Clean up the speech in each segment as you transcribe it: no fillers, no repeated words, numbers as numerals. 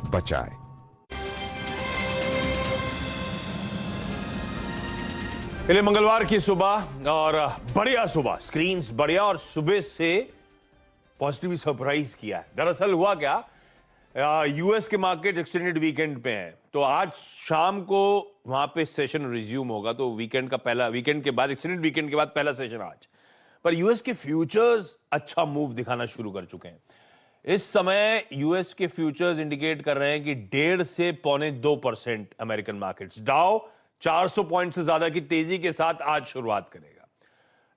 बचाए। पहले मंगलवार की सुबह और बढ़िया सुबह, स्क्रीन्स बढ़िया और सुबह से पॉजिटिवली सरप्राइज किया है। दरअसल हुआ क्या, यूएस के मार्केट एक्सटेंडेड वीकेंड पे हैं, तो आज शाम को वहां पे सेशन रिज्यूम होगा। तो वीकेंड के बाद, एक्सटेंडेड वीकेंड के बाद पहला सेशन आज। पर यूएस के फ्यूचर्स अच्छा मूव दिखाना शुरू कर चुके हैं। इस समय यूएस के फ्यूचर्स इंडिकेट कर रहे हैं कि 1.5 से 1.25% अमेरिकन मार्केट्स, डाउ 400 पॉइंट से ज्यादा की तेजी के साथ आज शुरुआत करेगा।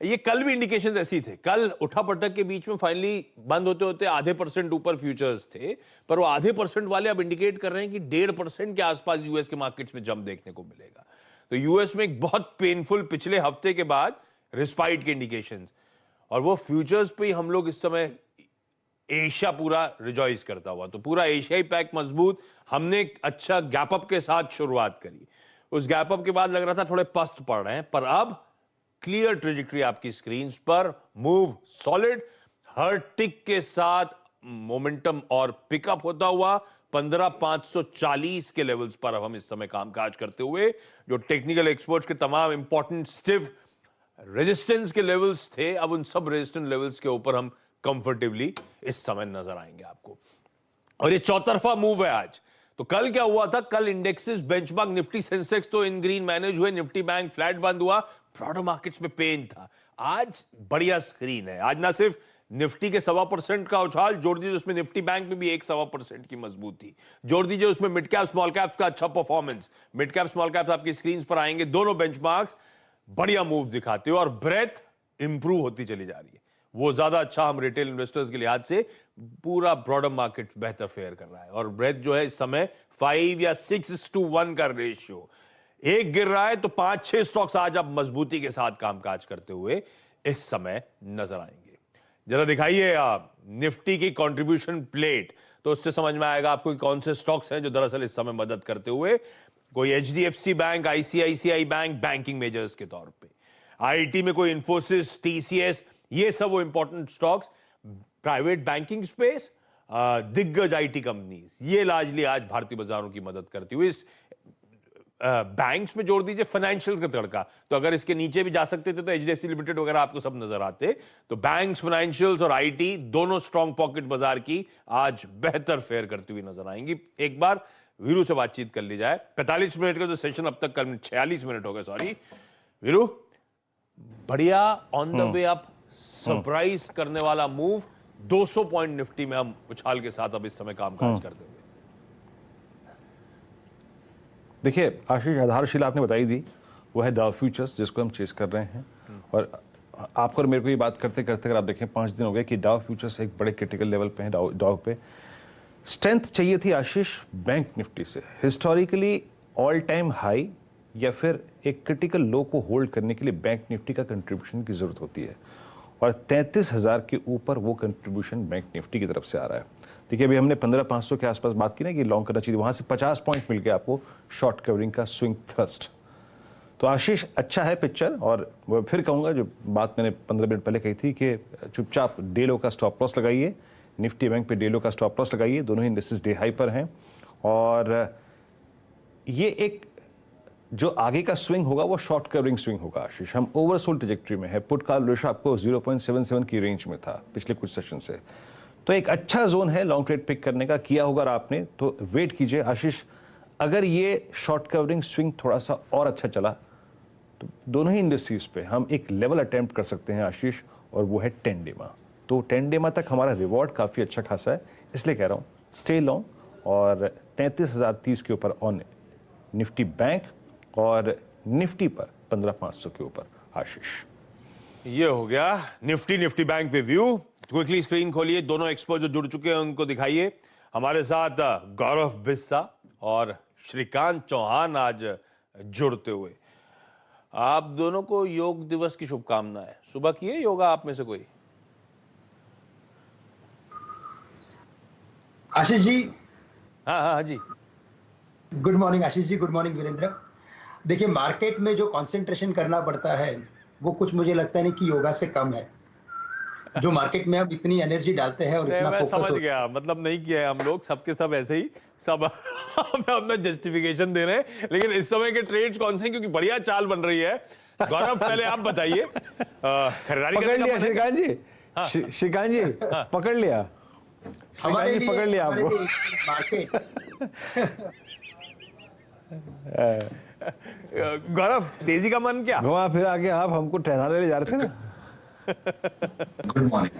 ये कल भी इंडिकेशंस ऐसी थे। कल उठा पटक के बीच में फाइनली बंद होते होते 0.5% ऊपर फ्यूचर्स थे, पर वो 0.5% वाले अब इंडिकेट कर रहे हैं कि 1.5% के आसपास यूएस के मार्केट्स में जंप देखने को मिलेगा। तो यूएस में एक बहुत पेनफुल पिछले हफ्ते के बाद रिस्पाइट के इंडिकेशंस, और वो फ्यूचर्स पे ही हम लोग इस समय एशिया पूरा रिजॉइस करता हुआ, तो पूरा एशियाई पैक मजबूत। हमने एक अच्छा गैप अप के साथ शुरुआत करी। उस गैप अप के बाद लग रहा था थोड़े पस्त पड़ रहे हैं, पर अब क्लियर ट्रेजेक्टरी आपकी स्क्रीन पर, मूव सॉलिड, हर टिक के साथ मोमेंटम और पिकअप होता हुआ 15,540 के लेवल्स पर अब हम इस समय कामकाज करते हुए, जो टेक्निकल एक्सपर्ट्स के तमाम इंपॉर्टेंट स्टिफ रेजिस्टेंस के लेवल्स थे, अब उन सब रेजिस्टेंस लेवल्स के ऊपर हम कंफर्टेबली इस समय नजर आएंगे आपको। और ये चौतरफा मूव है आज। तो कल क्या हुआ था, कल इंडेक्सेस, बेंचमार्क, निफ्टी, सेंसेक्स तो इन ग्रीन मैनेज हुए, निफ्टी बैंक फ्लैट बंद हुआ, ब्रॉडर मार्केट्स में पेन था। आज बढ़िया स्क्रीन है। आज ना सिर्फ निफ्टी के 1.25% का उछाल, जोड़ दीजिए उसमें निफ्टी बैंक में भी 1.25% की मजबूती, जोड़ दीजिए उसमें मिड कैप स्मॉल कैप्स का अच्छा performance. Mid cap small caps आपकी स्क्रीन पर आएंगे, दोनों बेंचमार्क्स बढ़िया मूव दिखाते हो और ब्रेथ इंप्रूव होती चली जा रही है। वो ज्यादा अच्छा हम रिटेल इन्वेस्टर्स के लिहाज से पूरा ब्रॉडर मार्केट बेहतर फेयर कर रहा है। और ब्रेथ जो है इस समय 5 या 6:1 का रेशियो, एक गिर रहा है तो 5-6 स्टॉक्स आज अब मजबूती के साथ कामकाज करते हुए इस समय नजर आएंगे। जरा दिखाइए निफ्टी की कंट्रीब्यूशन प्लेट, तो उससे समझ में आएगा आपको कि कौन से स्टॉक्स हैं जो दरअसल इस समय मदद करते हुए, कोई HDFC bank, ICICI bank banking measures के तौर पे, आईटी में कोई इंफोसिस, टीसीएस, ये सब वो important stocks, private banking space, दिग्गज आईटी कंपनीज, ये लार्जली आज भारतीय बाजारों की मदद करती हुई। इस बैंक्स में जोड़ दीजिए फाइनेंशियल्स का तड़का, तो अगर इसके नीचे भी जा सकते थे तो एचडीएफसी लिमिटेड वगैरह आपको सब नजर आते। तो बैंक्स, फाइनेंशियल्स और आईटी दोनों स्ट्रॉन्ग पॉकेट बाजार की आज बेहतर फेयर करती हुई नजर आएंगी। एक बार वीरू से बातचीत कर ली जाए। 45 मिनट का जो सेशन अब तक, कल 46 मिनट हो गए, सॉरी। वीरू, बढ़िया on the way up, surprise करने वाला मूव, 200 पॉइंट निफ्टी में हम उछाल के साथ अब इस समय कामकाज करते हुए। देखिए आशीष, आधारशिला आपने बताई दी, वो है डाउ फ्यूचर्स जिसको हम चेस कर रहे हैं। और आपको और मेरे को ये बात करते करते अगर आप देखें 5 दिन हो गए कि डाउ फ्यूचर्स एक बड़े क्रिटिकल लेवल पे है। डाउ पे स्ट्रेंथ चाहिए थी आशीष बैंक निफ्टी से, हिस्टोरिकली ऑल टाइम हाई या फिर एक क्रिटिकल लो को होल्ड करने के लिए बैंक निफ्टी का कंट्रीब्यूशन की जरूरत होती है। और 33,000 के ऊपर वो कंट्रीब्यूशन बैंक निफ्टी की तरफ से आ रहा है। देखिए अभी हमने 15,500 के आसपास बात की ना कि लॉन्ग करना चाहिए, वहां से 50 पॉइंट मिल गया आपको शॉर्ट कवरिंग का स्विंग थ्रस्ट। तो आशीष अच्छा है पिक्चर। और वो फिर कहूंगा जो बात मैंने 15 मिनट पहले कही थी कि चुपचाप डे लो का स्टॉप लॉस लगाइए, निफ्टी बैंक पे डे लो का स्टॉप लॉस लगाइए, दोनों ही इंडेक्सेस डे हाई पर हैं। और ये एक जो आगे का स्विंग होगा वो शॉर्ट कवरिंग स्विंग होगा आशीष। हम ओवरसोल्ड ट्रैजेक्टरी में है, पुट कॉल रेशो आपको 0.77 की रेंज में था पिछले कुछ सेशन से, तो एक अच्छा जोन है लॉन्ग ट्रेड पिक करने का। किया होगा आपने तो वेट कीजिए आशीष। अगर ये शॉर्ट कवरिंग स्विंग थोड़ा सा और अच्छा चला तो दोनों ही इंडस्ट्रीज पे हम एक लेवल अटेम्प्ट कर सकते हैं आशीष, और वो है 10 डेमा। तो 10 डेमा तक हमारा रिवॉर्ड काफ़ी अच्छा खासा है, इसलिए कह रहा हूँ स्टे लॉन्ग। और 33,030 के ऊपर ऑन निफ्टी बैंक और निफ्टी पर 15,500 के ऊपर आशीष। ये हो गया निफ्टी बैंक पे व्यू। क्विकली स्क्रीन खोलिए, दोनों एक्सपर्ट जो जुड़ चुके हैं उनको दिखाइए। हमारे साथ गौरव बिस्सा और श्रीकांत चौहान आज जुड़ते हुए। आप दोनों को योग दिवस की शुभकामनाएं। सुबह किए योगा आप में से कोई? आशीष जी। हाँ जी, good morning Ashish ji, good morning Virendra. देखिए मार्केट में जो कंसंट्रेशन करना पड़ता है वो कुछ मुझे लगता नहीं कि योगा से कम है। जो मार्केट में अब इतनी एनर्जी डालते हैं और नहीं, इतना मैं फोकस समझ गया, मतलब नहीं किया है हम लोग, सबके सब ऐसे ही सब अपना जस्टिफिकेशन दे रहे हैं, लेकिन इस समय के ट्रेड्स कौन से हैं, क्योंकि बढ़िया चाल बन रही है। गौरव, पहले आप बताइए, खरीदारी पकड़ करने का लिया मन है? श्रीकांत जी, श्रीकांत जी पकड़ लिया, हमारे लिए पकड़ लिया हमारे आपको। लिए मार्केट गौरव, तेजी का मन क्या? घुमा फिर आके आप हमको टहलाने ले जा रहे थे ना। Good morning.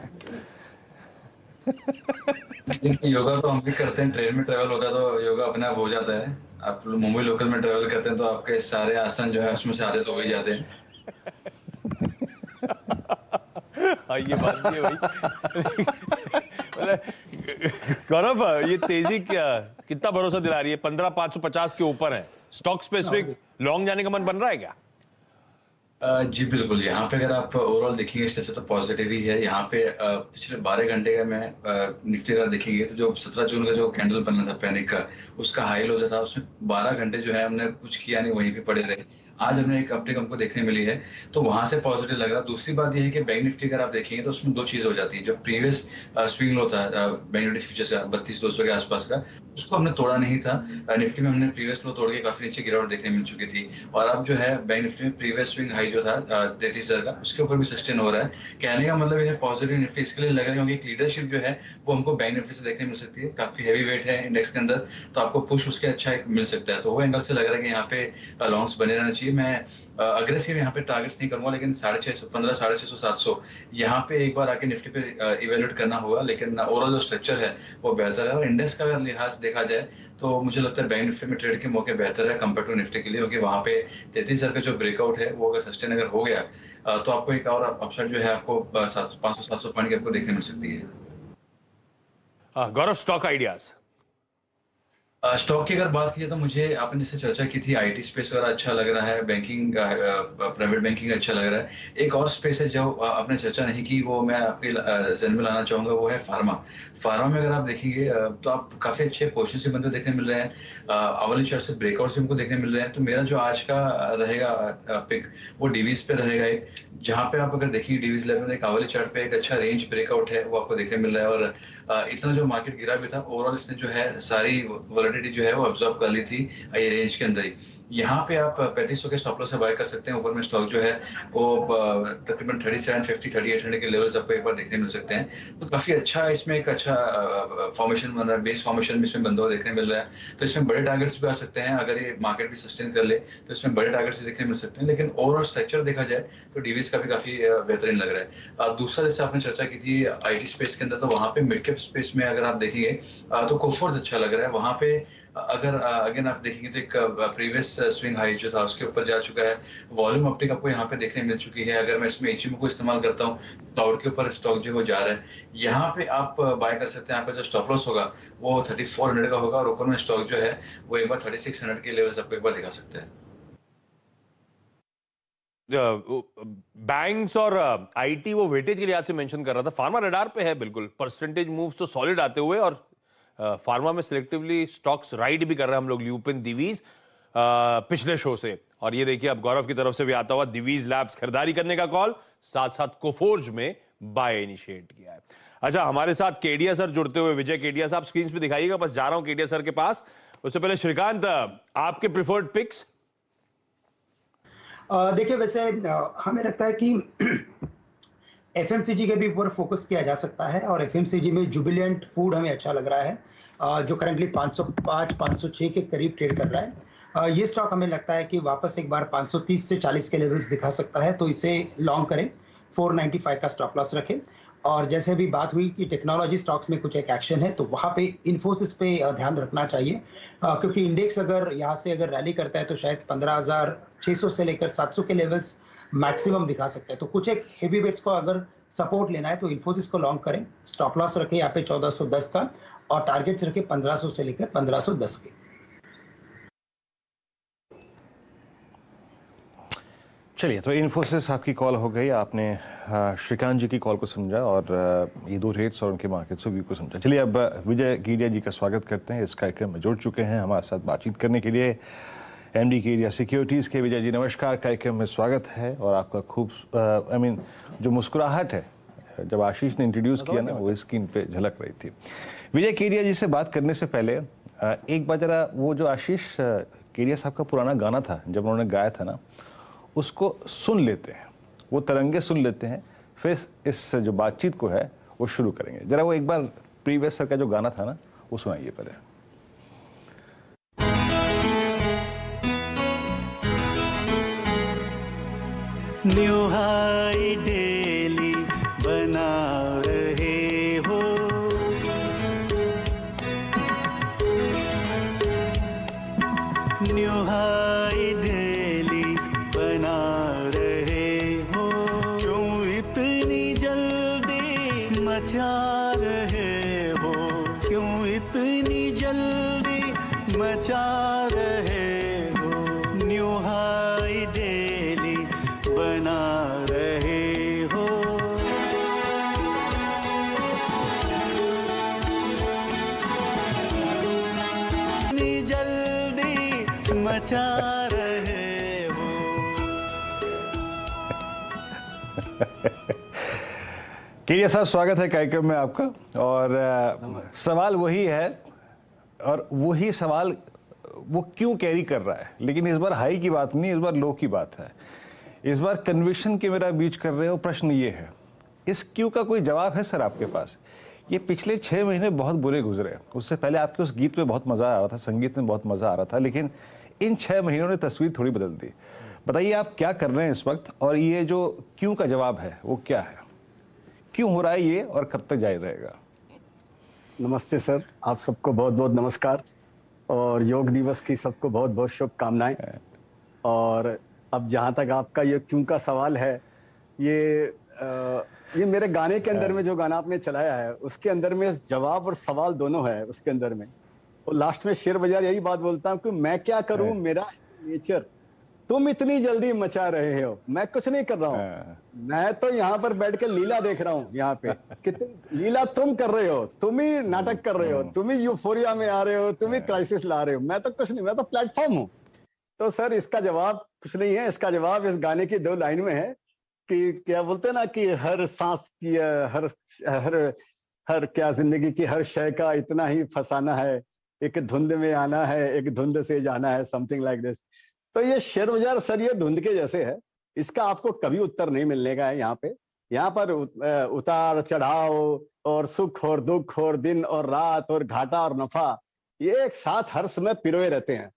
देखिए, योगा तो हम भी करते हैं, ट्रेन में ट्रेवल होता है तो योगा अपने आप हो जाता है। आप मुंबई लोकल में ट्रेवल करते हैं तो आपके सारे आसन जो है उसमें से आधे तो हो ही जाते हैं। हाँ, ये बात भी है भाई। मतलब, गौरव, ये तेजी क्या, कितना भरोसा दिला रही है? 15,550 के ऊपर है, स्टॉक स्पेसिफिक लॉन्ग जाने का मन बन रहा है क्या? जी बिल्कुल, यहाँ पे अगर आप ओवरऑल देखेंगे स्ट्रक्चर तो पॉजिटिव ही है। यहाँ पे पिछले 12 घंटे का मैं निफ्टी अगर देखेंगे तो जो 17 जून का जो कैंडल बना था पैनिक का, उसका हाई लो था, उसमें 12 घंटे जो है हमने कुछ किया नहीं, वहीं पे पड़े रहे। आज हमने एक अपडेट हमको देखने मिली है तो वहां से पॉजिटिव लग रहा है। दूसरी बात यह है कि बैंक निफ्टी अगर आप देखेंगे तो उसमें दो चीज हो जाती है। जो प्रीवियस स्विंग लो था बैंक निफ्टी फ्यूचर्स का 32,200 के आसपास का, उसको हमने तोड़ा नहीं था। निफ्टी में हमने प्रीवियस लो तोड़ के काफी नीचे गिरावट देखने मिल चुकी थी, और अब जो है बैंक निफ्टी में प्रीवियस स्विंग हाई जो था 33,000 का, उसके ऊपर भी सस्टेन हो रहा है। कहने का मतलब यह पॉजिटिव निफ्टी इसके लिए लग रहा है क्योंकि लीडरशिप जो है वो हमको बैंक निफ्टी से देखने मिल सकती है। काफी हैवी वेट है इंडेक्स के अंदर, तो आपको पुश उसके अच्छा एक मिल सकता है। तो वो एंगल से लग रहा है कि यहाँ पे लॉन्ग्स बने रहना चाहिए। मैं अग्रेसिव यहाँ पे टारगेट्स नहीं करूंगा, लेकिन 650, 15, 650, 700 यहाँ पे एक बार आके निफ्टी पे इवेल्युएट करना होगा। लेकिन ओवरऑल जो स्ट्रक्चर है वो बेहतर है, और इंडेक्स का अगर लिहाज देखा जाए तो मुझे लगता है बैंक निफ्टी में ट्रेड के मौके बेहतर है कंपेयर टू निफ्टी के लिए, क्योंकि वहाँ पे 33,000 का जो ब्रेकआउट है वो अगर सस्टेन अगर हो गया तो आपको एक और अपसाइड जो है आपको 500-700 पॉइंट की आपको देखने मिल सकती है। गौरव, स्टॉक आइडियाज। स्टॉक की अगर बात की तो मुझे आपने जैसे चर्चा की थी, आईटी स्पेस वगैरह अच्छा लग रहा है, बैंकिंग प्राइवेट बैंकिंग अच्छा लग रहा है। एक और स्पेस है जो आपने चर्चा नहीं की, वो मैं आपके जहन में लाना चाहूंगा, वो है फार्मा। फार्मा में अगर आप देखेंगे तो आप काफी अच्छे पोजीशन से बनते देखने मिल रहे हैं, अवली चार्ट से ब्रेकआउट से हमको देखने मिल रहे हैं। तो मेरा जो आज का रहेगा पिक वो डीवीज पे रहेगा, एक जहां पे आप अगर देखिए डीवीज लेवल में एक अवली चार्ट पे एक अच्छा रेंज ब्रेकआउट है वो आपको देखने मिल रहा है। और इतना जो मार्केट गिरा भी था ओवरऑल इसने जो है सारी वॉलेटिलिटी जो है वो ऑब्जर्व कर ली थी ये रेंज के अंदर ही। यहाँ पे आप 3500 के स्टॉप लॉस से बाय कर सकते हैं। ऊपर में स्टॉक जो है वो तकरीबन 3750, 3800 के लेवल्स आपको एक बार देखने मिल सकते हैं। तो काफी अच्छा इसमें एक अच्छा फॉर्मेशन बन रहा है, बेस फॉर्मेशन में इसमें बंदा हुआ देखने मिल रहा है। तो इसमें बड़े टारगेट्स भी आ सकते हैं, अगर ये मार्केट भी सस्टेन कर ले तो इसमें बड़े टारगेट्स देखने मिल सकते हैं। लेकिन ओवरऑल स्ट्रक्चर देखा जाए तो डीवीज का भी काफी बेहतरीन लग रहा है। दूसरा जैसे आपने चर्चा की थी आईटी स्पेस के अंदर, तो वहां पे मिड कैप स्पेस में अगर आप देखेंगे तो कोफोर्ज अच्छा लग रहा है। वहां पे अगर अगेन आप देखेंगे तो एक प्रीवियस स्विंग हाई जो था उसके ऊपर जा चुका है, वॉल्यूम अपटिक आपको यहाँ पे देखने मिल चुकी है। अगर मैं इसमें एचएमओ को इस्तेमाल करता हूँ, क्लाउड के ऊपर स्टॉक जो हो जा रहा है, यहाँ पे आप बाय कर सकते हैं। यहाँ पे जो स्टॉप लॉस होगा वो 3400 का होगा, और ऊपर में स्टॉक जो है वो एक बार 3600 के लेवल्स आपको एक बार दिखा सकते हैं। बैंक्स और आईटी वो वेटेज के लिहाज से मेंशन कर रहा था, फार्मा रडार पे है बिल्कुल, परसेंटेज मूव्स तो सॉलिड आते हुए, और फार्मा में सिलेक्टिवली स्टॉक्स राइड भी कर रहे हैं हम लोग, ल्यूपिन, दिवीज पिछले शो से। और ये देखिए अब गौरव की तरफ से भी आता हुआ दिवीज लैब्स खरीदारी करने का कॉल, साथ साथ कोफोर्ज में बाय इनिशिएट किया है। अच्छा, हमारे साथ केडिया सर जुड़ते हुए, विजय केडिया साहब स्क्रीन पे दिखाइएगा, बस जा रहा हूं केडिया सर के पास। उससे पहले श्रीकांत, आपके प्रिफर्ड पिक्स? देखिए, वैसे हमें लगता है कि एफएमसीजी के भी ऊपर फोकस किया जा सकता है, और एफएमसीजी में जुबिलेंट फूड हमें अच्छा लग रहा है, जो करंटली 505, 506 के करीब ट्रेड कर रहा है। ये स्टॉक हमें लगता है कि वापस एक बार 530 से 40 के लेवल्स दिखा सकता है, तो इसे लॉन्ग करें, 495 का स्टॉप लॉस रखें। और जैसे भी बात हुई कि टेक्नोलॉजी स्टॉक्स में कुछ एक एक्शन है, तो वहाँ पे इन्फोसिस पे ध्यान रखना चाहिए, क्योंकि इंडेक्स अगर यहाँ से अगर रैली करता है तो शायद 15,600 से लेकर 700 के लेवल्स मैक्सिमम दिखा सकते हैं। तो कुछ एक हेवी वेट्स को अगर सपोर्ट लेना है तो इन्फोसिस को लॉन्ग करें, स्टॉप लॉस रखें यहाँ पे 1410 का, और टारगेट्स रखें 1500 से लेकर 1510 के। चलिए, तो इन्फोसिस आपकी कॉल हो गई, आपने श्रीकांत जी की कॉल को समझा और ये दो रेट्स और उनके मार्केट्स व्यू को समझा। चलिए, अब विजय केडिया जी का स्वागत करते हैं, इस कार्यक्रम में जुड़ चुके हैं हमारे साथ बातचीत करने के लिए। एमडी केडिया सिक्योरिटीज़ के विजय जी, नमस्कार, कार्यक्रम में स्वागत है। और आपका खूब जो मुस्कुराहट है जब आशीष ने इंट्रोड्यूस किया ना, वो स्क्रीन पे झलक रही थी। विजय केडिया जी से बात करने से पहले एक बार जरा वो जो आशीष केडिया साहब का पुराना गाना था जब उन्होंने गाया था ना, उसको सुन लेते हैं, वो तरंगे सुन लेते हैं, फिर इस जो बातचीत को है वो शुरू करेंगे। जरा वो एक बार प्रीवियस सर का जो गाना था ना वो सुनाइए पहले। न्यू हाई डेली बना रहे हो, न्यू हाई डेली बना रहे हो, क्यों इतनी जल्दी मचा रहे हो, क्यों इतनी जल्दी मचा रहे हो, न्यू हाई डेली बना रहे हो। इतनी जल्दी मचा रहे हो। केडिया साहब, स्वागत है कार्यक्रम में आपका। और सवाल वही है, और वही सवाल वो क्यों कैरी कर रहा है, लेकिन इस बार हाई की बात नहीं, इस बार लो की बात है। इस बार कन्विक्शन के मेरा बीच कर रहे हो। प्रश्न ये है, इस क्यों का कोई जवाब है सर आपके पास? ये पिछले 6 महीने बहुत बुरे गुजरे। उससे पहले आपके उस गीत में बहुत मज़ा आ रहा था, संगीत में बहुत मज़ा आ रहा था, लेकिन इन 6 महीनों ने तस्वीर थोड़ी बदल दी। बताइए आप क्या कर रहे हैं इस वक्त, और ये जो क्यों का जवाब है वो क्या है? क्यों हो रहा है ये, और कब तक जारी रहेगा? नमस्ते सर, आप सबको बहुत बहुत नमस्कार, और योग दिवस की सबको बहुत बहुत शुभकामनाएं। और अब जहाँ तक आपका ये क्यों का सवाल है, ये मेरे गाने के अंदर में जो गाना आपने चलाया है उसके अंदर में जवाब और सवाल दोनों है उसके अंदर में। और लास्ट में शेर बाजार यही बात बोलता हूँ कि मैं क्या करूँ, मेरा नेचर, तुम इतनी जल्दी मचा रहे हो, मैं कुछ नहीं कर रहा हूँ, मैं तो यहाँ पर बैठ के लीला देख रहा हूँ यहाँ पे कि लीला तुम कर रहे हो, तुम ही नाटक कर रहे हो, तुम ही यूफोरिया में आ रहे हो, तुम ही क्राइसिस ला रहे हो, मैं तो कुछ नहीं, मैं तो प्लेटफॉर्म हूँ। तो सर इसका जवाब कुछ नहीं है, इसका जवाब इस गाने की 2 लाइन में है कि क्या बोलते हैं ना कि हर सांस की हर हर हर क्या जिंदगी की हर शय का इतना ही फसाना है, एक धुंध में आना है, एक धुंध से जाना है, समथिंग लाइक दिस। तो ये शेर बाजार सर ये धुंध के जैसे है, इसका आपको कभी उत्तर नहीं मिलने का है। यहाँ पर उतार चढ़ाव और सुख और दुख और दिन और रात और घाटा और नफा, ये एक साथ हर समय पिरोए रहते हैं।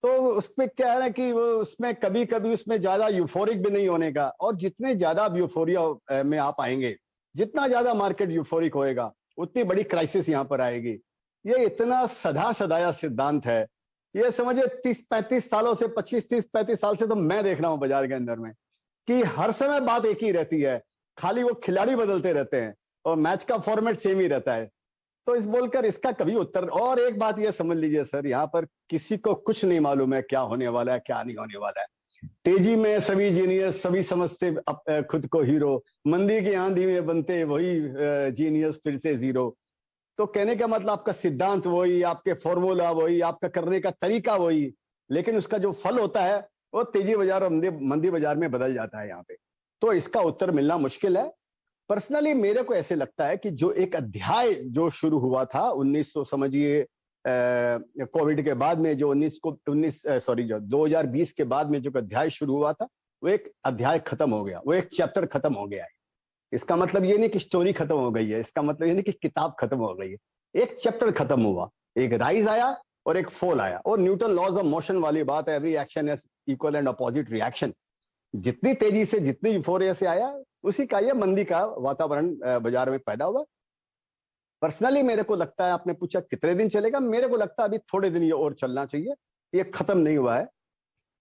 तो उसमें क्या है ना कि वो उसमें कभी कभी उसमें ज्यादा यूफोरिक भी नहीं होने का, और जितने ज्यादा आप यूफोरिया में आप आएंगे, जितना ज्यादा मार्केट यूफोरिक होएगा, उतनी बड़ी क्राइसिस यहाँ पर आएगी। ये इतना सदा सदाया सिद्धांत है, ये समझिए 30-35 सालों से 25-30-35 साल से तो मैं देख रहा हूँ बाजार के अंदर में कि हर समय बात एक ही रहती है, खाली वो खिलाड़ी बदलते रहते हैं और मैच का फॉर्मेट सेम ही रहता है। तो इस बोलकर इसका कभी उत्तर। और एक बात ये समझ लीजिए सर, यहाँ पर किसी को कुछ नहीं मालूम है क्या होने वाला है, क्या नहीं होने वाला है। तेजी में सभी जीनियस, सभी समझते खुद को हीरो, मंदी की आंधी में बनते वही जीनियस फिर से जीरो। तो कहने का मतलब आपका सिद्धांत वही, आपके फॉर्मूला वही, आपका करने का तरीका वही, लेकिन उसका जो फल होता है वो तेजी बाजार और मंदी बाजार में बदल जाता है यहाँ पे। तो इसका उत्तर मिलना मुश्किल है। पर्सनली मेरे को ऐसे लगता है कि जो एक अध्याय जो शुरू हुआ था 1900 समझिए कोविड के बाद में, जो 2020 के बाद में जो अध्याय शुरू हुआ था, वो एक अध्याय खत्म हो गया, वो एक चैप्टर खत्म हो गया है। इसका मतलब ये नहीं कि स्टोरी खत्म हो गई है, इसका मतलब ये नहीं कि किताब खत्म हो गई है, एक चैप्टर खत्म हुआ, एक राइज आया और एक फॉल आया। और न्यूटन लॉज ऑफ मोशन वाली बात है, every action is equal and opposite reaction. जितनी तेजी से, जितनी यूफोरिया से आया, उसी का ये मंदी का वातावरण बाजार में पैदा हुआ। पर्सनली मेरे को लगता है, आपने पूछा कितने दिन चलेगा, मेरे को लगता है अभी थोड़े दिन ये और चलना चाहिए, ये खत्म नहीं हुआ है।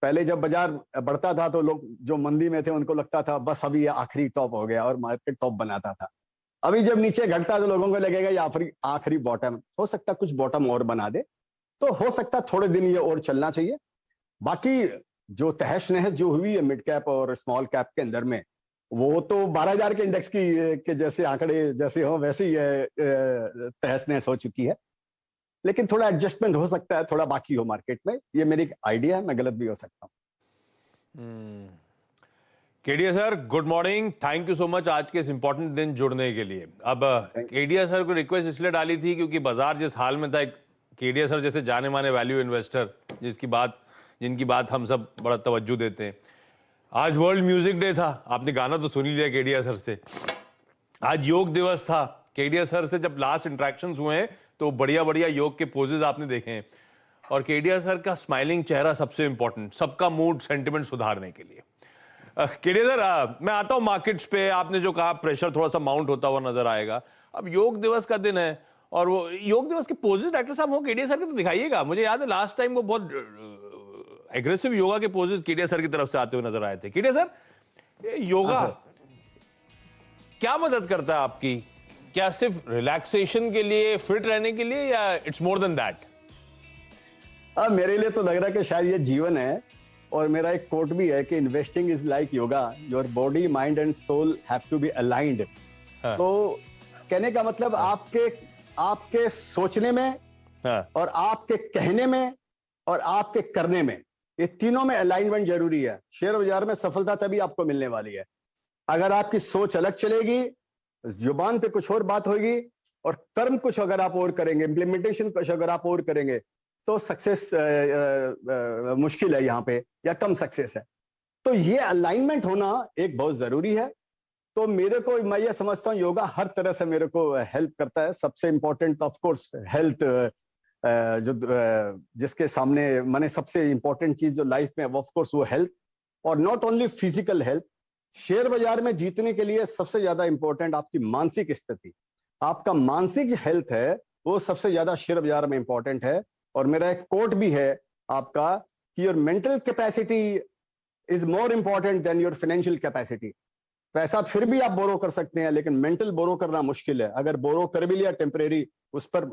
पहले जब बाजार बढ़ता था तो लोग जो मंदी में थे उनको लगता था बस अभी ये आखिरी टॉप हो गया और मार्केट टॉप बनाता था। अभी जब नीचे घटता तो लोगों को लगेगा ये आखिरी बॉटम, हो सकता कुछ बॉटम और बना दे, तो हो सकता थोड़े दिन ये और चलना चाहिए। बाकी जो तहस नहस जो हुई है मिड कैप और स्मॉल कैप के अंदर में, वो तो 12,000 के इंडेक्स के जैसे आंकड़े जैसे हो वैसे ही तहस नहस हो चुकी है। लेकिन थोड़ा एडजस्टमेंट हो सकता है, थोड़ा बाकी हो मार्केट में, ये मेरी आइडिया है, मैं गलत भी हो सकता हूँ। Kedia sir, good morning, thank you so much आज के इस इंपॉर्टेंट दिन जुड़ने के लिए। अब केडिया सर को रिक्वेस्ट इसलिए डाली थी क्योंकि बाजार जिस हाल में था, केडिया सर जैसे जाने माने वैल्यू इन्वेस्टर जिनकी बात हम सब बड़ा तवज्जो देते हैं। आज वर्ल्ड म्यूजिक डे था, आपने गाना तो सुन ही लिया केडिया सर से। आज योग दिवस था, केडिया सर से जब लास्ट इंटरेक्शंस हुए हैं तो बढ़िया बढ़िया योग के पोजेज आपने देखे हैं। और केडिया सर का स्माइलिंग चेहरा सबसे इंपॉर्टेंट, सबका मूड सेंटिमेंट सुधारने के लिए। केडिया सर, मैं आता हूं मार्केट्स पे। आपने जो कहा प्रेशर थोड़ा सा माउंट होता हुआ नजर आएगा। अब योग दिवस का दिन है और वो योग दिवस के पोजेज डॉक्टर साहब हो केडिया सर के तो दिखाइएगा। मुझे याद है लास्ट टाइम वो बहुत एग्रेसिव योगा के पोजेज केडिया सर की तरफ से आते हुए नजर आए थे। केडिया सर, योगा क्या मदद करता है आपकी? क्या सिर्फ रिलैक्सेशन के लिए, फिट रहने के लिए, या इट्स मोर देन दैट? मेरे लिए तो लग रहा है कि शायद ये जीवन है। और मेरा एक कोट भी है कि investing is like yoga, your body mind and soul have to be aligned. तो कहने का मतलब आपके सोचने में और आपके कहने में और आपके करने में, ये तीनों में अलाइनमेंट जरूरी है। शेयर बाजार में सफलता तभी आपको मिलने वाली है अगर आपकी सोच अलग चलेगी, जुबान पे कुछ और बात होगी और कर्म कुछ अगर आप और करेंगे, इंप्लीमेंटेशन कुछ अगर आप और करेंगे, तो सक्सेस मुश्किल है यहाँ पे, या कम सक्सेस है। तो ये अलाइनमेंट होना एक बहुत जरूरी है। तो मेरे को, मैं ये समझता हूँ योगा हर तरह से मेरे को हेल्प करता है। सबसे इंपॉर्टेंट ऑफ कोर्स हेल्थ, जो जिसके सामने मैंने सबसे इंपॉर्टेंट चीज जो लाइफ में ऑफ कोर्स वो हेल्थ, और not only physical health. Share बाजार में जीतने के लिए सबसे ज्यादा इंपॉर्टेंट आपकी मानसिक स्थिति, आपका मानसिक हेल्थ है, वो सबसे ज्यादा शेयर बाजार में इंपॉर्टेंट है। और मेरा एक कोट भी है आपका कि your mental capacity is more important than your financial capacity. पैसा फिर भी आप बोरो कर सकते हैं, लेकिन मेंटल बोरो करना मुश्किल है। अगर बोरो कर भी लिया टेम्परेरी, उस पर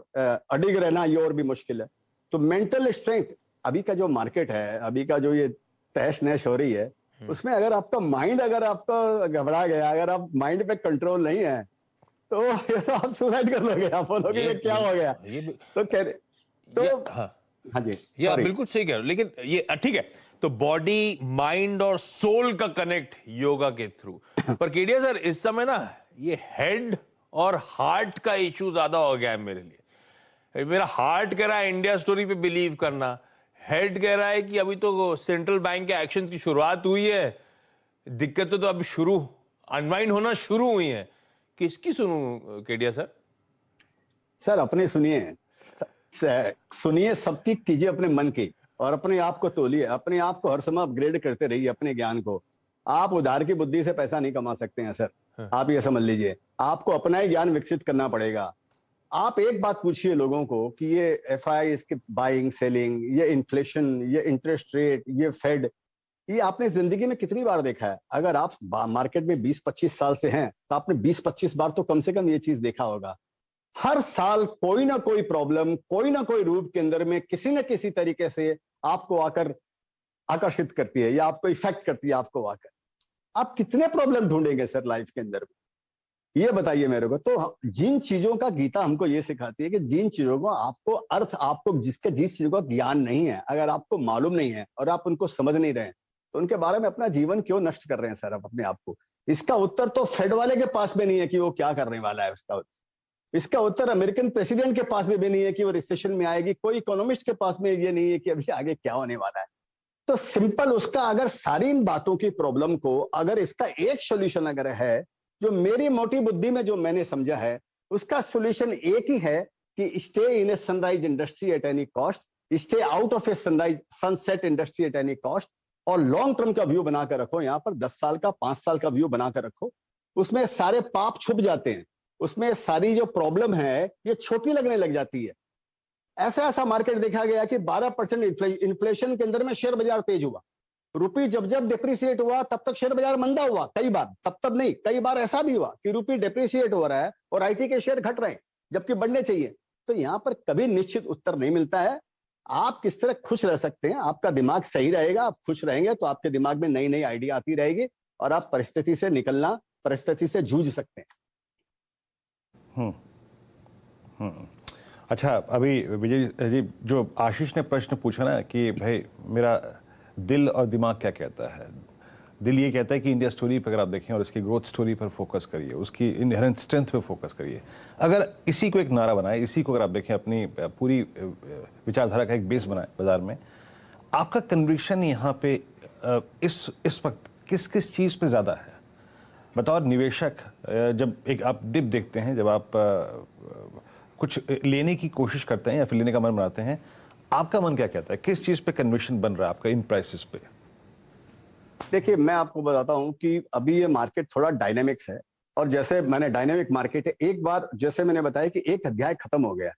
अडिग रहना ये और भी मुश्किल है। तो मेंटल स्ट्रेंथ, अभी का जो मार्केट है, अभी का जो ये तहस नहस हो रही है, उसमें अगर आपका माइंड, अगर आपका घबरा गया, अगर आप माइंड पे कंट्रोल नहीं है, तो आप सुसाइड कर लोगे। आप बोलोगे ये क्या हो गया। तो कह रहे तो हाँ जी, ये आप बिल्कुल सही कह रहे हो। लेकिन ये ठीक है, तो बॉडी, माइंड और सोल का कनेक्ट योगा के थ्रू। पर केडिया सर, इस समय ना ये हेड और हार्ट का इशू ज्यादा हो गया है मेरे लिए। मेरा हार्ट कह रहा है इंडिया स्टोरी पे बिलीव करना, हेड कह रहा है कि अभी तो सेंट्रल बैंक के एक्शन की शुरुआत हुई है, दिक्कतें तो अभी शुरू अनवाइंड होना शुरू हुई हैं। किसकी सुनूं केडिया सर? सर अपने सुनिए, सबकी कीजिए अपने मन की, और अपने आप को तोलिए, अपने आप को हर समय अपग्रेड करते रहिए अपने ज्ञान को। आप उधार की बुद्धि से पैसा नहीं कमा सकते हैं सर। आप ये समझ लीजिए, आपको अपना ही ज्ञान विकसित करना पड़ेगा। आप एक बात पूछिए लोगों को कि ये एफआई, इसके बाइंग सेलिंग, ये इन्फ्लेशन, ये इंटरेस्ट रेट, ये फेड, ये आपने जिंदगी में कितनी बार देखा है? अगर आप मार्केट में 20-25 साल से हैं तो आपने 20-25 बार तो कम से कम ये चीज देखा होगा। हर साल कोई ना कोई प्रॉब्लम, कोई ना कोई रूप के अंदर में किसी न किसी तरीके से आपको आकर आकर्षित करती है, या आपको इफेक्ट करती है। आपको आकर आप कितने प्रॉब्लम ढूंढेंगे सर लाइफ के अंदर में, ये बताइए मेरे को। तो जिन चीजों का गीता हमको ये सिखाती है कि जिन चीजों को आपको अर्थ, आपको जिस चीजों का ज्ञान नहीं है, अगर आपको मालूम नहीं है और आप उनको समझ नहीं रहे हैं, तो उनके बारे में अपना जीवन क्यों नष्ट कर रहे हैं सर आप अपने आप को? इसका उत्तर तो फेड वाले के पास में नहीं है कि वो क्या करने वाला है। इसका उत्तर अमेरिकन प्रेसिडेंट के पास में भी नहीं है कि वो रिसेशन में आएगी। कोई इकोनॉमिस्ट के पास में ये नहीं है कि अभी आगे क्या होने वाला है। तो सिंपल उसका, अगर सारी इन बातों की प्रॉब्लम को, अगर इसका एक सोल्यूशन अगर है, जो मेरी मोटी बुद्धि में जो मैंने समझा है, उसका सोल्यूशन एक ही है कि stay in A sunrise industry at any cost, stay out of A sunset industry at any cost, और लॉन्ग टर्म का व्यू बनाकर रखो। यहाँ पर 10 साल का, 5 साल का व्यू बनाकर रखो। उसमें सारे पाप छुप जाते हैं, उसमें सारी जो प्रॉब्लम है ये छोटी लगने लग जाती है। ऐसा मार्केट देखा गया कि 12% इन्फ्लेशन के अंदर में शेयर बाजार तेज हुआ। रुपी जब डिप्रिशिएट हुआ तब तक शेयर बाजार मंदा हुआ। कई बार, तब नहीं, कई बार ऐसा भी हुआ कि रुपी डिप्रिशिएट हो रहा है और आईटी के शेयर घट रहे हैं जबकि बढ़ने चाहिए। तो यहाँ पर कभी निश्चित उत्तर नहीं मिलता है। आप किस तरह खुश रह सकते हैं? आपका दिमाग सही रहेगा, आप खुश रहेंगे तो आपके दिमाग में नई नई आइडिया आती रहेगी और आप परिस्थिति से निकलना, परिस्थिति से जूझ सकते हैं। अच्छा, अभी विजय जी, जो आशीष ने प्रश्न पूछा ना कि भाई मेरा दिल और दिमाग क्या कहता है, दिल ये कहता है कि इंडिया स्टोरी पर अगर आप देखें और इसकी ग्रोथ स्टोरी पर फोकस करिए, उसकी इनहेरेंट स्ट्रेंथ पे फोकस करिए। अगर इसी को एक नारा बनाए, इसी को अगर आप देखें अपनी पूरी विचारधारा का एक बेस बनाए बाजार में, आपका कन्विक्शन यहाँ पे इस वक्त किस किस चीज़ पे ज़्यादा है? बतौर निवेशक जब एक आप डिप देखते हैं, जब आप कुछ लेने की कोशिश करते हैं या फिर लेने का मन बनाते हैं, आपका मन क्या कहता है? किस चीज़ पे कन्विक्शन बन रहा है आपका इन प्राइसेस पे? देखिए, मैं आपको बताता हूं कि अभी ये मार्केट थोड़ा डायनेमिक्स है, और जैसे मैंने डायनेमिक मार्केट है, एक बार जैसे मैंने बताया कि एक अध्याय खत्म हो गया,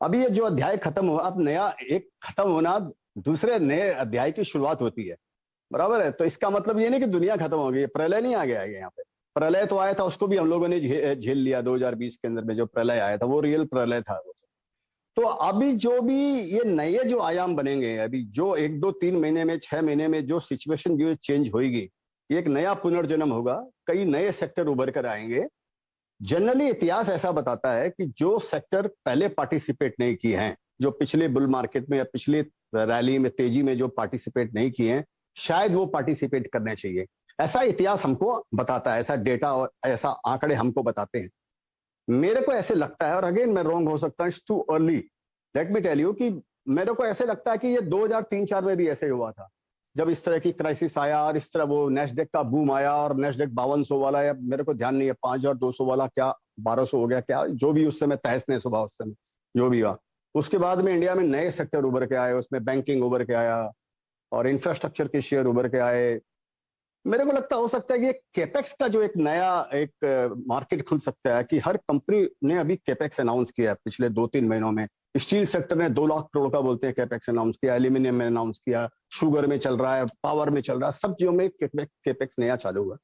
अभी ये जो अध्याय खत्म हुआ, अब नया एक खत्म होना दूसरे नए अध्याय की शुरुआत होती है, बराबर है। तो इसका मतलब ये नहीं कि दुनिया खत्म हो गई, प्रलय नहीं आ गया है यहाँ पे। प्रलय तो आया था, उसको भी हम लोगों ने झेल लिया 2020 के अंदर में, जो प्रलय आया था वो रियल प्रलय था वो। तो अभी जो भी ये नए जो आयाम बनेंगे, अभी जो 1, 2, 3 महीने में, 6 महीने में जो सिचुएशन जो चेंज होगी, ये एक नया पुनर्जन्म होगा, कई नए सेक्टर उभर कर आएंगे। जनरली इतिहास ऐसा बताता है कि जो सेक्टर पहले पार्टिसिपेट नहीं किए हैं, जो पिछले बुल मार्केट में या पिछले रैली में तेजी में जो पार्टिसिपेट नहीं किए हैं, शायद वो पार्टिसिपेट करने चाहिए। ऐसा इतिहास हमको बताता है, ऐसा डेटा और ऐसा आंकड़े हमको बताते हैं। मेरे को ऐसे लगता है, और अगेन मैं रॉन्ग हो सकता हूँ, it's too early, let me tell you, कि मेरे को ऐसे लगता है कि ये 2003-4 में भी ऐसे हुआ था, जब इस तरह की क्राइसिस आया और इस तरह वो नेस्डेक का बूम आया, और नेस्डेक 5200 वाला, या मेरे को ध्यान नहीं है 5200 वाला क्या 1200 हो गया क्या, जो भी उस समय तहस नहस हुआ, उस समय जो भी हुआ। उसके बाद में इंडिया में नए सेक्टर उभर के आए, उसमें बैंकिंग उभर के आया और इंफ्रास्ट्रक्चर के शेयर उभर के आए। मेरे को लगता हो सकता है कि केपेक्स का जो एक नया एक मार्केट खुल सकता है, कि हर कंपनी ने अभी केपेक्स अनाउंस किया है पिछले 2-3 महीनों में। स्टील सेक्टर ने 2 लाख करोड़ का बोलते हैं केपेक्स अनाउंस किया, एल्यूमिनियम में अनाउंस किया, शुगर में चल रहा है, पावर में चल रहा है, सब चीजों में केपेक्स नया चालू हुआ।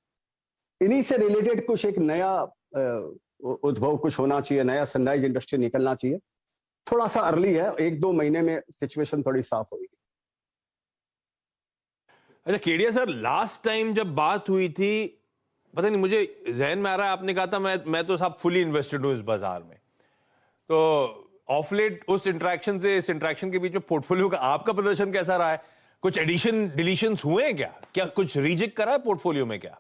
इन्हीं से रिलेटेड कुछ एक नया उद्भव कुछ होना चाहिए, नया सनराइज इंडस्ट्री निकलना चाहिए। थोड़ा सा अर्ली है, 1-2 महीने में सिचुएशन थोड़ी साफ होगी। अच्छा केडिया सर, लास्ट टाइम जब बात हुई थी, पता नहीं मुझे जहन में आ रहा है, आपने कहा था मैं तो साहब फुली इन्वेस्टेड हूं इस बाजार में। तो ऑफ लेट उस इंटरेक्शन से इस इंटरेक्शन के बीच में पोर्टफोलियो का आपका प्रदर्शन कैसा रहा है? कुछ एडिशन डिलीशंस हुए हैं क्या कुछ रिजेक्ट करा है पोर्टफोलियो में क्या?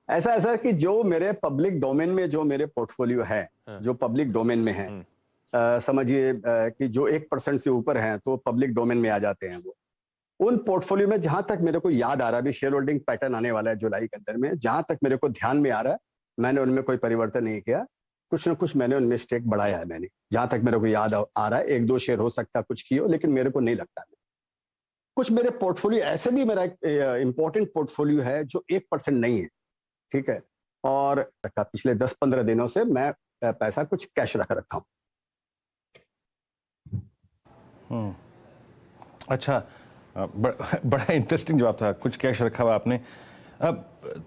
ऐसा कि जो मेरे पब्लिक डोमेन में जो मेरे पोर्टफोलियो है, जो पब्लिक डोमेन में है, समझिए कि जो 1% से ऊपर हैं तो पब्लिक डोमेन में आ जाते हैं वो। उन पोर्टफोलियो में जहां तक मेरे को याद आ रहा है, अभी शेयर होल्डिंग पैटर्न आने वाला है जुलाई के अंदर में, जहां तक मेरे को ध्यान में आ रहा है, मैंने उनमें कोई परिवर्तन नहीं किया। कुछ ना कुछ मैंने उनमें स्टेक बढ़ाया है मैंने, जहां तक मेरे को याद आ रहा है। 1-2 शेयर हो सकता है कुछ किए हो, लेकिन मेरे को नहीं लगता। कुछ मेरे पोर्टफोलियो ऐसे भी, मेरा एक इंपॉर्टेंट पोर्टफोलियो है जो 1% नहीं है, ठीक है, और पिछले 10-15 दिनों से मैं पैसा कुछ कैश रखा हूं। अच्छा, बड़ा इंटरेस्टिंग जवाब था, कुछ कैश रखा हुआ आपने। अब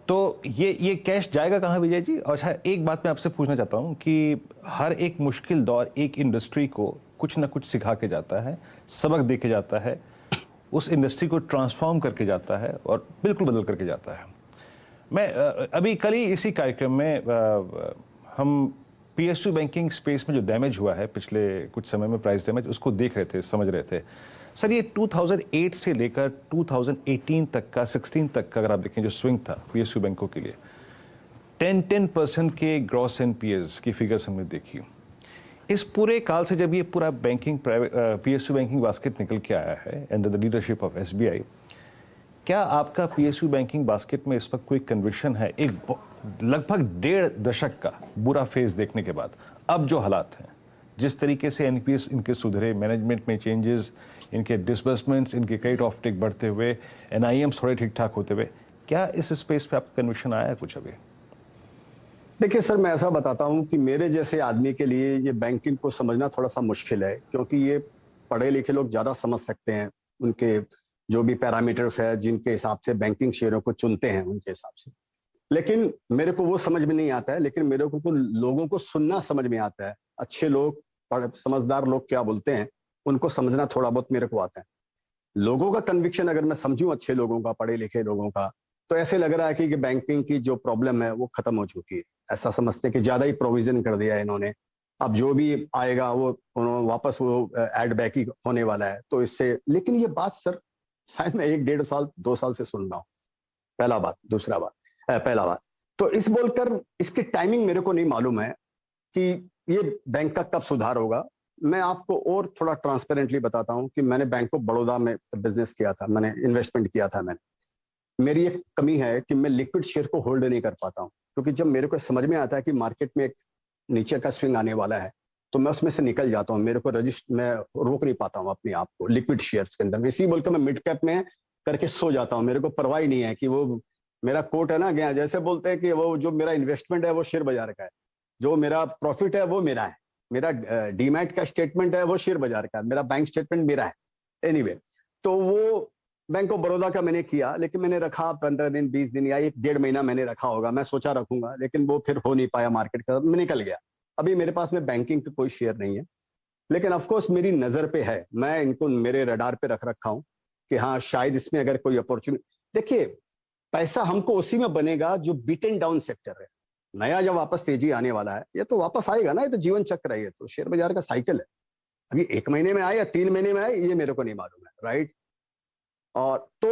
तो ये कैश जाएगा कहाँ विजय जी? और अच्छा, एक बात मैं आपसे पूछना चाहता हूँ कि हर एक मुश्किल दौर एक इंडस्ट्री को कुछ ना कुछ सिखा के जाता है, सबक दे के जाता है, उस इंडस्ट्री को ट्रांसफॉर्म करके जाता है और बिल्कुल बदल करके जाता है। मैं अभी कल ही इसी कार्यक्रम में हम PSU बैंकिंग स्पेस में जो डैमेज हुआ है पिछले कुछ समय में, प्राइस डैमेज, उसको देख रहे थे, समझ रहे थे। सर, ये 2008 से लेकर 2018 तक का, 16 तक का अगर आप देखें जो स्विंग था PSU बैंकों के लिए, 10% के ग्रॉस NPAs की फिगर्स हमने देखी। इस पूरे काल से जब ये पूरा बैंकिंग PSU बैंकिंग बास्केट निकल के आया है under the leadership of SBI, क्या आपका PSU बैंकिंग बास्केट में इस वक्त कोई कन्विक्शन है, एक लगभग 1.5 दशक का बुरा फेज देखने के बाद, अब जो हालात हैं, जिस तरीके से NPS इनके सुधरे, मैनेजमेंट में चेंजेस, इनके डिसबर्समेंट्स, इनके क्रेडिट ऑफटेक बढ़ते हुए, NIMs थोड़े ठीक ठाक होते हुए, क्या इस स्पेस पे आपका कन्विक्शन आया है कुछ अभी? देखिए सर, मैं ऐसा बताता हूं कि मेरे जैसे आदमी के लिए ये बैंकिंग को समझना थोड़ा सा मुश्किल है, क्योंकि ये पढ़े लिखे लोग ज्यादा समझ सकते हैं, उनके जो भी पैरामीटर्स है, जिनके हिसाब से बैंकिंग शेयरों को चुनते हैं उनके हिसाब से। लेकिन मेरे को वो समझ में नहीं आता है, लेकिन मेरे को तो लोगों को सुनना समझ में आता है। अच्छे लोग, समझदार लोग क्या बोलते हैं, उनको समझना थोड़ा बहुत मेरे को आता है। लोगों का कन्विक्शन अगर मैं समझूं, अच्छे लोगों का, पढ़े लिखे लोगों का, तो ऐसे लग रहा है कि बैंकिंग की जो प्रॉब्लम है वो खत्म हो चुकी है। ऐसा समझते हैं कि ज्यादा ही प्रोविजन कर दिया है इन्होंने, अब जो भी आएगा वो उन्होंने वापस वो एड बैक ही होने वाला है, तो इससे। लेकिन ये बात सर शायद मैं 1-1.5 साल 2 साल से सुन रहा हूँ। पहला बात। दूसरा बात, पहला बात तो इस बोलकर इसकी टाइमिंग मेरे को नहीं मालूम है कि ये बैंक का कब सुधार होगा। मैं आपको और थोड़ा ट्रांसपेरेंटली बताता हूं कि मैंने बैंक ऑफ बड़ौदा में बिजनेस किया था, मैंने इन्वेस्टमेंट किया था। मेरी एक कमी है कि मैं लिक्विड शेयर को होल्ड नहीं कर पाता हूं, क्योंकि जब मेरे को समझ में आता है कि मार्केट में एक नीचे का स्विंग आने वाला है तो मैं उसमें से निकल जाता हूं। मेरे को मैं रोक नहीं पाता हूं अपने आप को लिक्विड शेयर्स के अंदर। इसी बोलकर मैं मिड कैप में करके सो जाता हूं। मेरे को परवाह ही नहीं है कि वो मेरा कोट है ना, गया जैसे बोलते हैं कि वो जो मेरा इन्वेस्टमेंट है वो शेयर बाजार का है, जो मेरा प्रॉफिट है वो मेरा है, मेरा डीमैट का स्टेटमेंट है वो शेयर बाजार का है, मेरा बैंक स्टेटमेंट मेरा है। एनीवे, तो वो बैंक ऑफ बड़ौदा का मैंने किया, लेकिन मैंने रखा 15 दिन 20 दिन या 1-1.5 महीना मैंने रखा होगा। मैं सोचा रखूंगा, लेकिन वो फिर हो नहीं पाया, मार्केट का मैं निकल गया। अभी मेरे पास में बैंकिंग का कोई शेयर नहीं है, लेकिन ऑफकोर्स मेरी नजर पे है, मैं इनको मेरे रडार पे रख रखा हूं कि हाँ शायद इसमें अगर कोई अपॉर्चुनिटी। देखिए, पैसा हमको उसी में बनेगा जो बीटन डाउन सेक्टर है। नया जब वापस तेजी आने वाला है, ये तो वापस आएगा ना, ये तो जीवन चक्र है, ये तो शेयर बाजार का साइकिल है। अभी 1 महीने में आए या 3 महीने में आए ये मेरे को नहीं मालूम है, राइट। और तो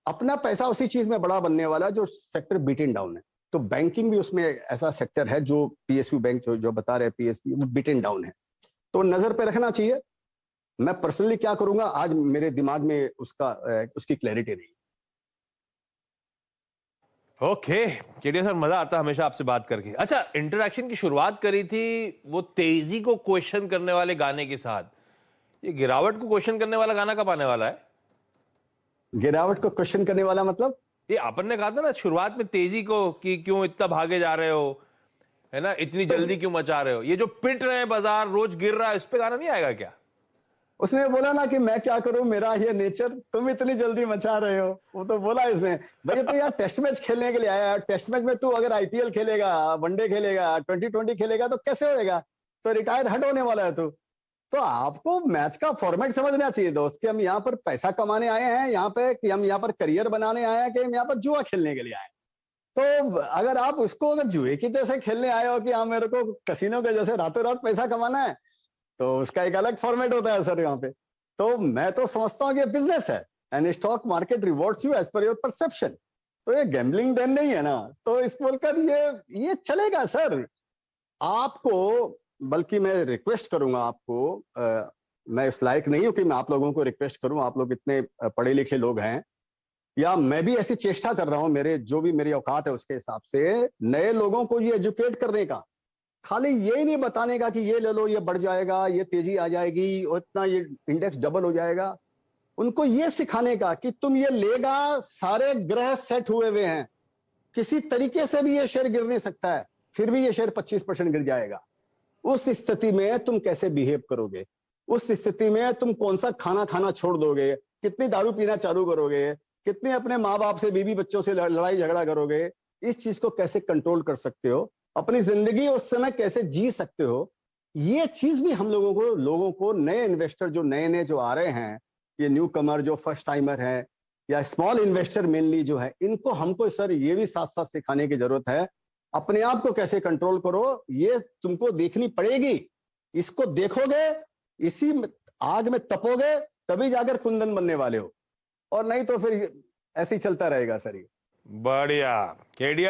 अपना पैसा उसी चीज में बड़ा बनने वाला है जो सेक्टर बीटन डाउन है। तो बैंकिंग भी उसमें ऐसा सेक्टर है जो पीएसयू बैंक जो बता रहे हैं पीएसयू, वो बीटन डाउन है, तो नजर पे रखना चाहिए। मैं पर्सनली क्या करूंगा आज मेरे दिमाग में उसकी क्लैरिटी नहीं। ओके केडिया सर, मजा आता है हमेशा आपसे बात करके। अच्छा, इंटरेक्शन की शुरुआत करी थी वो तेजी को क्वेश्चन करने वाले गाने के साथ, ये गिरावट को क्वेश्चन करने वाला गाना कब आने वाला है? गिरावट को क्वेश्चन करने वाला मतलब? ये अपन ने कहा था ना शुरुआत में तेजी को कि क्यों इतना भागे जा रहे हो, है ना, इतनी जल्दी क्यों मचा रहे हो, ये जो पिट रहे हैं बाजार, रोज गिर रहा है, इस पे गाना नहीं आएगा क्या? उसने बोला ना कि मैं क्या करूं, मेरा ये नेचर, तुम इतनी जल्दी मचा रहे हो, वो तो बोला इसने। भाई तो यार टेस्ट मैच खेलने के लिए आया, टेस्ट मैच में तू अगर आईपीएल खेलेगा, वनडे खेलेगा, 2020 खेलेगा तो कैसे होएगा? तो रिटायर हट होने वाला है तू। तो आपको मैच का फॉर्मेट समझना चाहिए दोस्त, कि हम यहाँ पर पैसा कमाने आए हैं यहाँ पे, कि हम यहाँ पर करियर बनाने आए हैं, कि हम यहाँ पर जुआ खेलने के लिए आए हैं। तो अगर आप उसको अगर जुए की जैसे खेलने आए हो कि हाँ मेरे को कसिनो के जैसे रातों रात पैसा कमाना है, तो उसका एक अलग फॉर्मेट होता है सर यहाँ पे। तो मैं तो समझता हूँ कि बिजनेस है and stock market rewards you as per your perception. तो ये गैम्बलिंग देन नहीं है ना, तो इस बोलकर ये चलेगा सर। आपको बल्कि मैं रिक्वेस्ट करूंगा आपको, मैं इस लायक नहीं हूं कि मैं आप लोगों को रिक्वेस्ट करूं, आप लोग इतने पढ़े लिखे लोग हैं, या मैं भी ऐसी चेष्टा कर रहा हूं मेरे जो भी मेरी औकात है उसके हिसाब से नए लोगों को ये एजुकेट करने का। खाली ये नहीं बताने का कि ये ले लो, ये बढ़ जाएगा, ये तेजी आ जाएगी और इतना ये इंडेक्स डबल हो जाएगा। उनको ये सिखाने का कि तुम ये लेगा, सारे ग्रह सेट हुए हुए हैं, किसी तरीके से भी ये शेयर गिर नहीं सकता है, फिर भी ये शेयर 25% गिर जाएगा। उस स्थिति में तुम कैसे बिहेव करोगे, उस स्थिति में तुम कौन सा खाना खाना छोड़ दोगे, कितनी दारू पीना चालू करोगे, कितने अपने माँ बाप से बीवी बच्चों से लड़ाई झगड़ा करोगे, इस चीज को कैसे कंट्रोल कर सकते हो, अपनी जिंदगी उस समय कैसे जी सकते हो, ये चीज भी हम लोगों को नए इन्वेस्टर जो नए जो आ रहे हैं, ये न्यू कमर जो फर्स्ट टाइमर है या स्मॉल इन्वेस्टर मेनली जो है, इनको हमको सर ये भी साथ साथ सिखाने की जरूरत है। अपने आप को कैसे कंट्रोल करो ये तुमको देखनी पड़ेगी। इसको देखोगे, इसी आग में तपोगे, तभी जाकर कुंदन बनने वाले हो, और नहीं तो फिर ऐसे ही चलता रहेगा सर। ये बढ़िया केडिया